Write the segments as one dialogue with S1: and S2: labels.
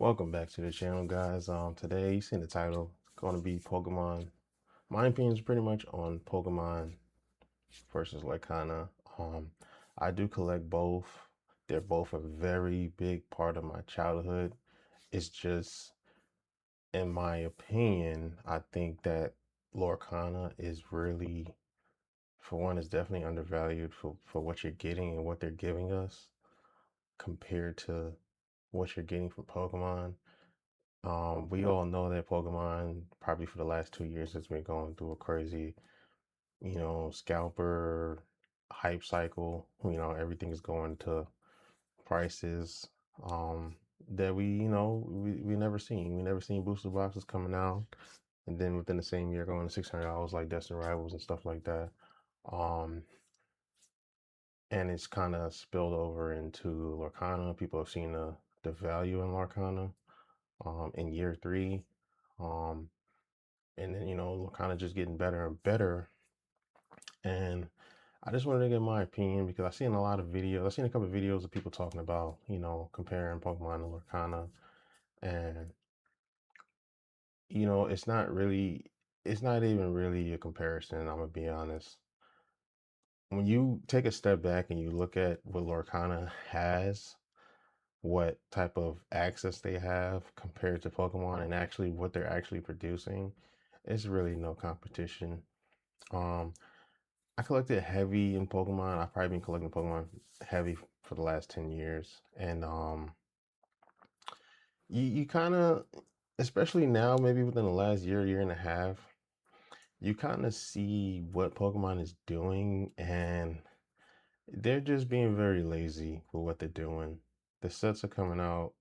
S1: Welcome back to the channel, guys. Today you seen the title, going to be Pokemon. My opinion is pretty much on Pokemon versus Lorcana. Um, I do collect both. They're both a very big part of my childhood. It's just, in my opinion, I think that Lorcana is really, for one, is definitely undervalued for what you're getting and what they're giving us compared to what you're getting from Pokemon. We all know that Pokemon probably for the last 2 years has been going through a crazy, scalper hype cycle. Everything is going to prices that we never seen. We never seen booster boxes coming out, and then within the same year going to $600 like Destined Rivals and stuff like that. Um, and it's kind of spilled over into Lorcana. People have seen the value in Lorcana in year three. Um, and then kind of just getting better and better. And I just wanted to get my opinion because I've seen a lot of videos. I've seen a couple of videos of people talking about comparing Pokemon to Lorcana, and it's not really, it's not even really a comparison. I'm gonna be honest. When you take a step back and you look at what Lorcana has, what type of access they have compared to Pokemon, and actually what they're actually producing, it's really no competition. Um, I collected heavy in Pokemon. I've probably been collecting Pokemon heavy for the last 10 years. And you kind of, especially now, maybe within the last year and a half, you kind of see what Pokemon is doing, and they're just being very lazy with what they're doing. The sets are coming out,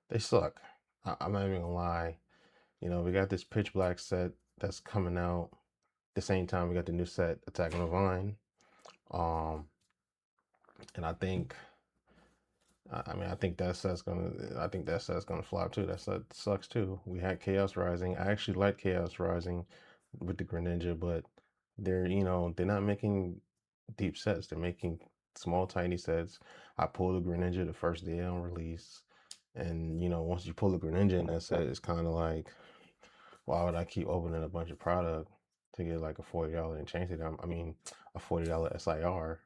S1: they suck. I'm not even gonna lie. We got this Pitch Black set that's coming out. At the same time, we got the new set Attack on the Vine. Um, and I think I think that set's gonna flop too. That set sucks too. We had Chaos Rising. I actually like Chaos Rising with the Greninja, but they're not making deep sets. They're making small, tiny sets. I pulled the Greninja the first day on release, and once you pull the Greninja in that set, it's kind of like, why would I keep opening a bunch of product to get like a $40 enchanted? I mean, a $40 SIR.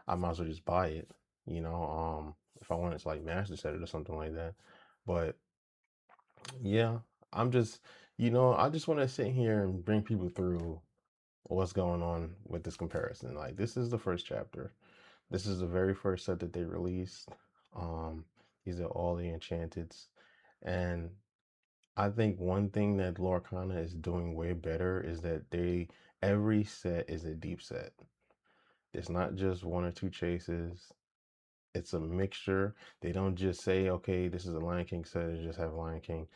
S1: I might as well just buy it. If I wanted to like master set it or something like that. But yeah, I'm just, I just want to sit here and bring people through what's going on with this comparison. Like, this is the first chapter. This is the very first set that they released. Um, these are all the enchanteds, and I think one thing that Lorcana is doing way better is that every set is a deep set. It's not just one or two chases. It's a mixture. They don't just say, okay, this is a Lion King set and just have Lion King.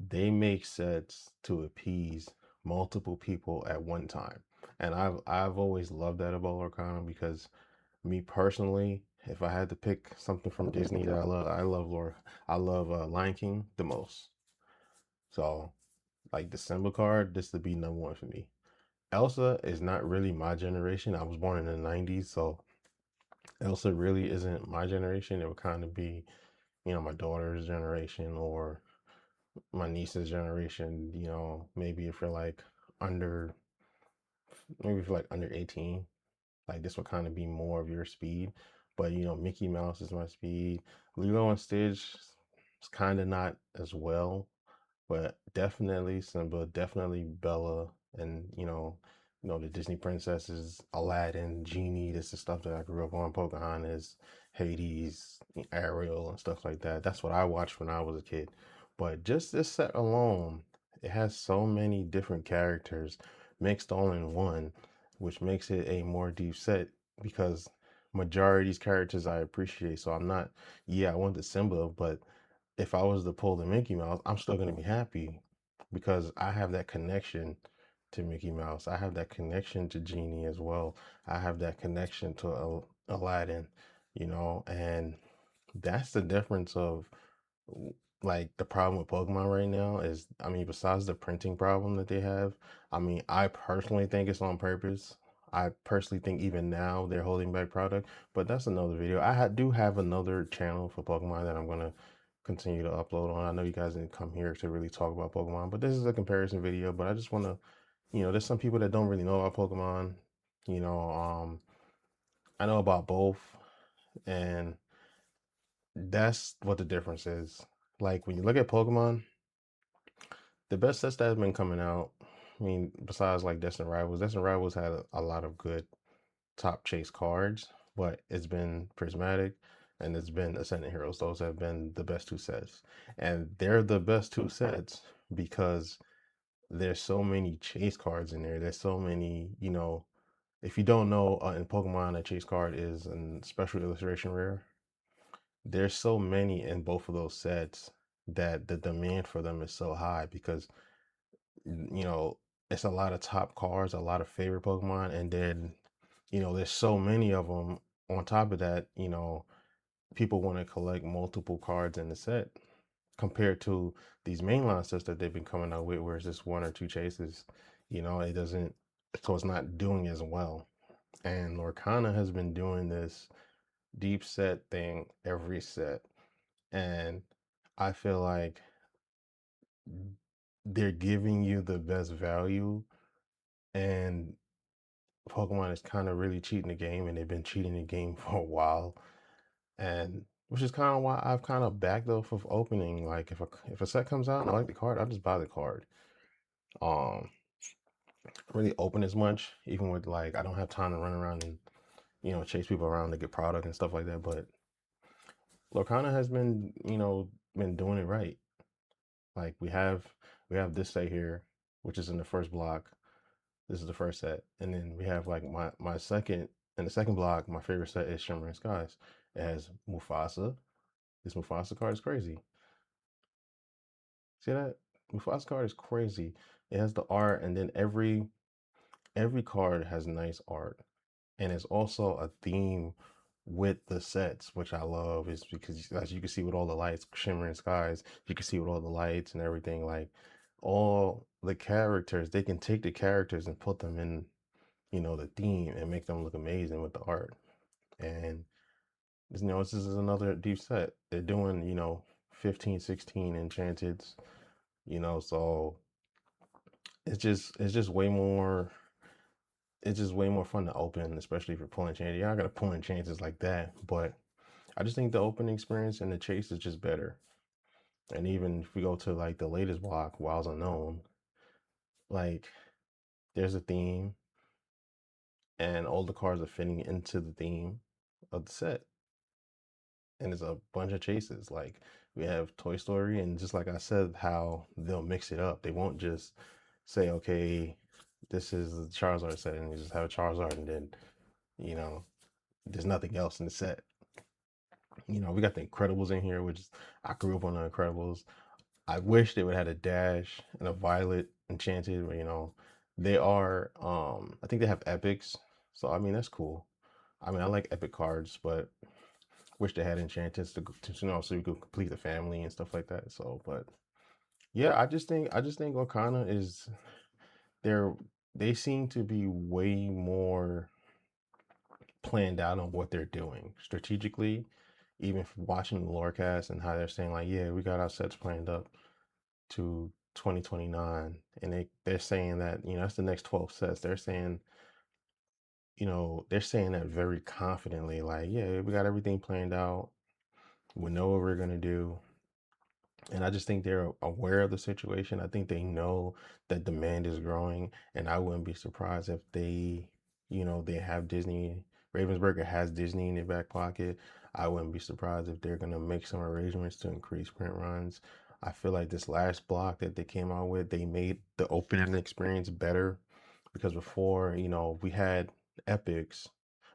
S1: They make sets to appease multiple people at one time. And I've always loved that about Lorcana because me personally, if I had to pick something from Disney that I love Lion King the most. So like the Simba card, this would be number one for me. Elsa is not really my generation. I was born in the 90s, so Elsa really isn't my generation. It would kind of be, my daughter's generation or my niece's generation, maybe if you're like under, maybe if you're like under 18, like this would kind of be more of your speed. But, Mickey Mouse is my speed. Lilo and Stitch is kind of not as well. But definitely Simba, definitely Bella, and the Disney princesses, Aladdin, Genie. This is stuff that I grew up on. Pocahontas, Hades, Ariel, and stuff like that. That's what I watched when I was a kid. But just this set alone, it has so many different characters mixed all in one, which makes it a more deep set because majority of these characters I appreciate. So I'm not, yeah, I want the Simba, but if I was to pull the Mickey Mouse, I'm still going to be happy because I have that connection to Mickey Mouse. I have that connection to Genie as well. I have that connection to Aladdin, and that's the difference of like the problem with Pokemon right now is, I mean, besides the printing problem that they have, I mean, I personally think it's on purpose. I personally think even now they're holding back product, but that's another video. Do have another channel for Pokemon that I'm gonna continue to upload on. I know you guys didn't come here to really talk about Pokemon, but this is a comparison video. But I just want to, there's some people that don't really know about Pokemon. You know, I know about both, and that's what the difference is. Like when you look at Pokemon, the best sets that have been coming out, I mean, besides like Destined Rivals had a lot of good top chase cards, but it's been Prismatic and it's been Ascendant Heroes. Those have been the best two sets. And they're the best two sets because there's so many chase cards in there. There's so many, if you don't know, in Pokemon, a chase card is a special illustration rare. There's so many in both of those sets that the demand for them is so high because you know it's a lot of top cards, a lot of favorite Pokemon, and then there's so many of them. On top of that, people want to collect multiple cards in the set compared to these mainline sets that they've been coming out with, where it's just one or two chases. It doesn't, so it's not doing as well. And Lorcana has been doing this deep set thing every set, and I feel like they're giving you the best value, and Pokemon is kind of really cheating the game, and they've been cheating the game for a while, and which is kind of why I've kind of backed off of opening. Like if a set comes out and I like the card, I just buy the card. Um, really open as much, even with like I don't have time to run around and chase people around to get product and stuff like that. But Lorcana has been doing it right. Like we have this set here, which is in the first block. This is the first set, and then we have like my second in the second block. My favorite set is Shimmering Skies. It has Mufasa. This Mufasa card is crazy. See that? Mufasa card is crazy. It has the art, and then every card has nice art, and it's also a theme with the sets, which I love, is because as you can see with all the lights, Shimmering Skies, you can see with all the lights and everything, like all the characters, they can take the characters and put them in the theme and make them look amazing with the art. And this is another deep set. They're doing 15, 16 enchanteds, so it's just way more, it's just way more fun to open, especially if you're pulling chances. You're not gonna pull in chances like that, but I just think the opening experience and the chase is just better. And even if we go to like the latest block, Wilds Unknown, like there's a theme and all the cards are fitting into the theme of the set. And there's a bunch of chases. Like we have Toy Story, and just like I said, how they'll mix it up. They won't just say, okay, this is the Charizard set, and you just have a Charizard, and then you know there's nothing else in the set. We got the Incredibles in here, which I grew up on the Incredibles. I wish they would have had a Dash and a Violet Enchanted, but they are I think they have epics. So I mean that's cool. I mean I like epic cards, but wish they had enchantments to so you could complete the family and stuff like that. So but yeah, I just think Wakana is they're they seem to be way more planned out on what they're doing strategically, even from watching the lorecast and how they're saying like, yeah, we got our sets planned up to 2029, and they're saying that that's the next 12 sets. They're saying that very confidently, like, yeah, we got everything planned out. We know what we're gonna do. And I just think they're aware of the situation. I think they know that demand is growing, and I wouldn't be surprised if they have Disney. Ravensburger has Disney in their back pocket. I wouldn't be surprised if they're gonna make some arrangements to increase print runs. I feel like this last block that they came out with, they made the opening experience better because before, we had epics.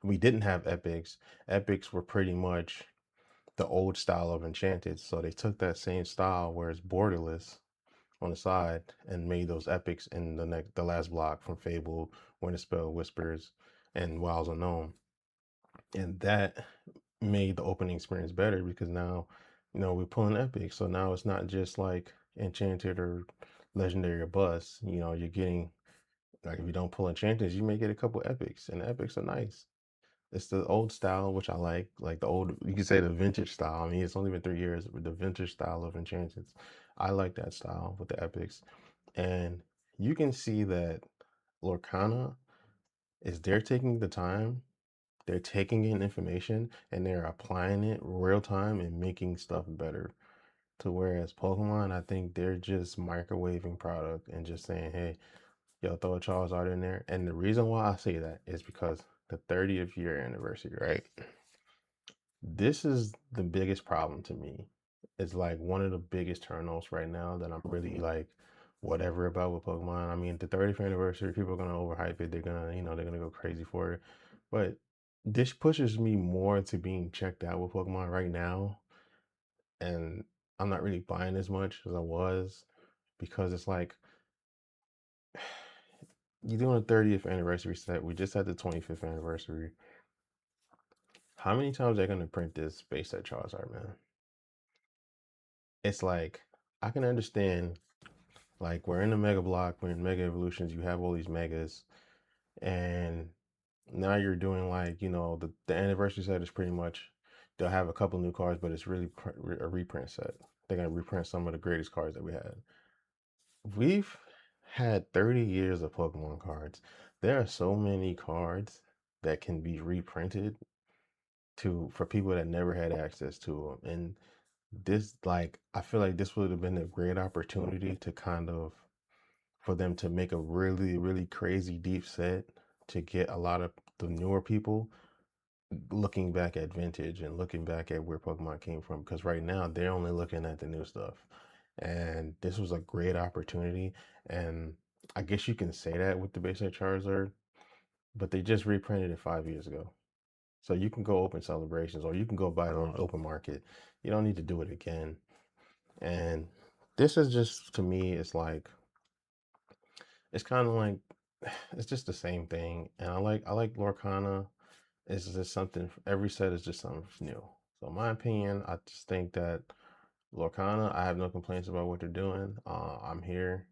S1: We didn't have epics. Epics were pretty much the old style of Enchanted. So they took that same style where it's borderless on the side and made those epics in the last block from Fable, Winter Spell, Whispers, and Wilds Unknown. And that made the opening experience better because now, we're pulling epics. So now it's not just like Enchanted or Legendary or Bust. You're getting like if you don't pull Enchanted, you may get a couple epics, and the epics are nice. It's the old style, which I like the old, you can say the vintage style. I mean, it's only been 3 years, but the vintage style of enchantments. I like that style with the epics. And you can see that Lorcana is they're taking the time, they're taking in information, and they're applying it real time and making stuff better. To whereas Pokemon, I think they're just microwaving product and just saying, hey, yo, throw a Charizard in there. And the reason why I say that is because the 30th year anniversary, right? This is the biggest problem to me. It's like one of the biggest turnoffs right now that I'm really like whatever about with Pokemon. I mean, the 30th anniversary, people are gonna overhype it. They're gonna, they're gonna go crazy for it. But this pushes me more to being checked out with Pokemon right now. And I'm not really buying as much as I was because it's like you're doing a 30th anniversary set. We just had the 25th anniversary. How many times are they gonna print this base set Charizard, man? It's like I can understand like we're in the mega block, we're in mega evolutions, you have all these megas, and now you're doing like, the anniversary set is pretty much they'll have a couple new cards, but it's really a reprint set. They're gonna reprint some of the greatest cards that we had. We've had 30 years of Pokemon cards. There are so many cards that can be reprinted to for people that never had access to them. And this like I feel like this would have been a great opportunity to kind of for them to make a really, really crazy deep set to get a lot of the newer people looking back at vintage and looking back at where Pokemon came from. Because right now they're only looking at the new stuff. And this was a great opportunity. And I guess you can say that with the basic Charizard, but they just reprinted it 5 years ago. So you can go open celebrations or you can go buy it on the open market. You don't need to do it again. And this is just to me, it's kind of like it's just the same thing. And I like Lorcana. It's just something. Every set is just something new. So in my opinion, I just think that Lorcana. I have no complaints about what they're doing. I'm here,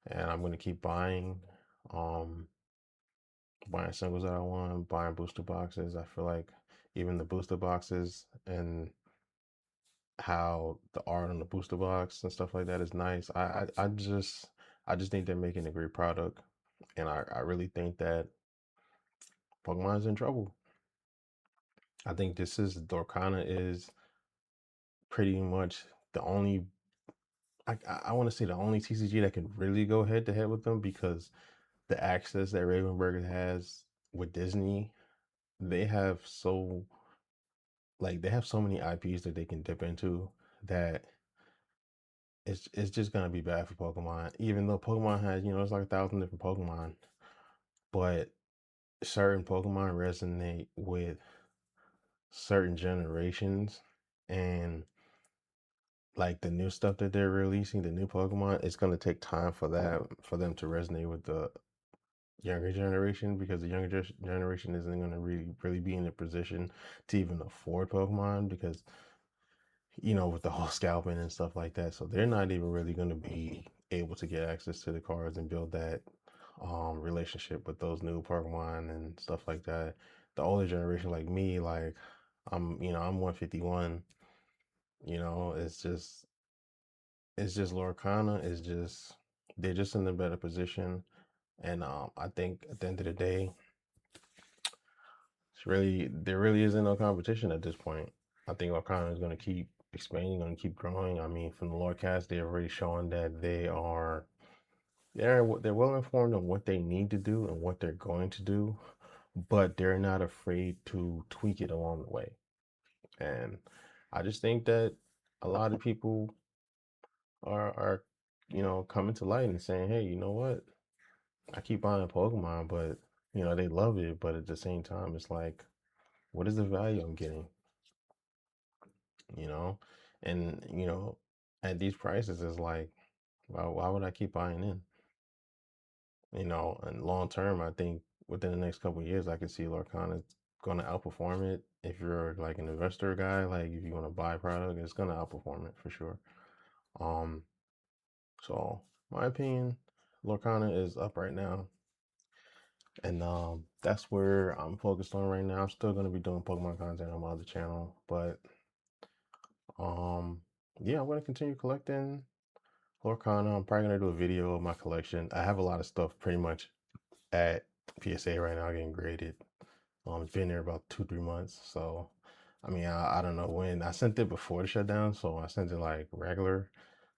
S1: and I'm gonna keep um, buying singles that I want, buying booster boxes. I feel like even the booster boxes and how the art on the booster box and stuff like that is nice. I just think they're making a great product, and I really think that Pokemon's in trouble. I think this is Dorkana is pretty much the only I want to say the only TCG that can really go head to head with them because the access that Ravenberg has with Disney, they have so they have so many IPs that they can dip into that it's just gonna be bad for Pokemon. Even though Pokemon has, it's like 1,000 different Pokemon, but certain Pokemon resonate with certain generations and like the new stuff that they're releasing, the new Pokemon, it's gonna take time for that for them to resonate with the younger generation because the younger generation isn't gonna really be in a position to even afford Pokemon because with the whole scalping and stuff like that. So they're not even really gonna be able to get access to the cards and build that relationship with those new Pokemon and stuff like that. The older generation like me, like I'm 151, it's just Lorcana is just they're just in a better position. And I think at the end of the day, there really isn't no competition at this point. I think Lorcana is going to keep expanding, going to keep growing. I mean, from the Lordcast, they're already showing that they're well informed on what they need to do and what they're going to do, but they're not afraid to tweak it along the way. And I just think that a lot of people are coming to light and saying, hey, you know what? I keep buying Pokemon, but they love it, but at the same time, it's like, what is the value I'm getting? You know, and at these prices, it's like, why would I keep buying in? And long term, I think within the next couple of years, I could see Lorcana going to outperform it. If you're like an investor guy, like if you want to buy a product, it's going to outperform it for sure. Um, so my opinion, Lorcana is up right now. And that's where I'm focused on right now. I'm still gonna be doing Pokemon content on my other channel, but um yeah, I'm gonna continue collecting Lorcana. I'm probably gonna do a video of my collection. I have a lot of stuff pretty much at PSA right now getting graded. It's been there about 2, 3 months. So I mean I don't know when. I sent it before the shutdown, so I sent it like regular.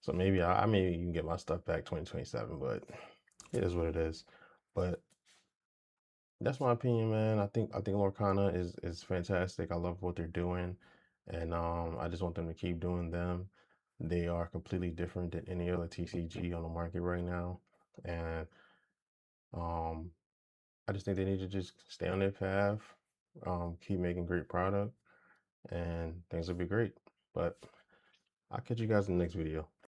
S1: So maybe I maybe even get my stuff back 2027, but it is what it is. But that's my opinion, man. I think Lorcana is fantastic. I love what they're doing, and I just want them to keep doing them. They are completely different than any other TCG on the market right now, and um, I just think they need to just stay on their path, keep making great product, and things will be great. But I'll catch you guys in the next video.